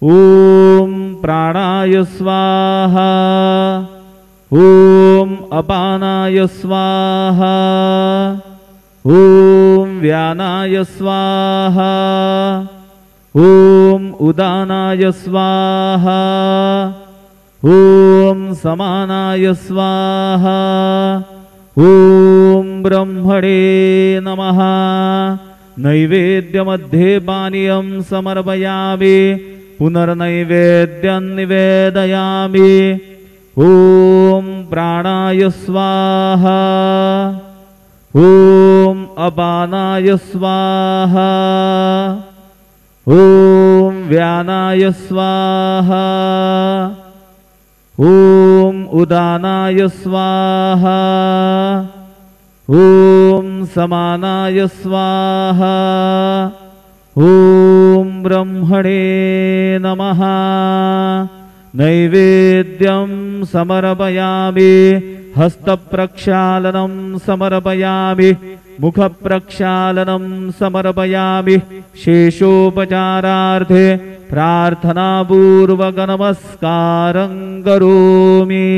ॐ प्राणाय स्वाहा ॐ अपानाय स्वाहा ॐ व्यानाय स्वाहा ॐ उदानाय स्वाहा ॐ समानाय स्वाहा ॐ ब्रह्मणे नमः। नैवेद्यमध्ये पानीयं समर्पयामि पुनर्नैवेद्यं निवेदयामि। ॐ प्राणाय स्वाहा ॐ अपानाय स्वाहा ॐ व्यानाय स्वाहा ॐ उदानाय स्वाहा ॐ समानाय स्वाहा ॐ ब्रह्मणे नमः। नैवेद्यं समर्पयामि हस्तप्रक्षालनं समर्पयामि मुखप्रक्षालनं समर्पयामि। शेषोपचारार्थे प्रार्थनापूर्वक नमस्कारं करोमि।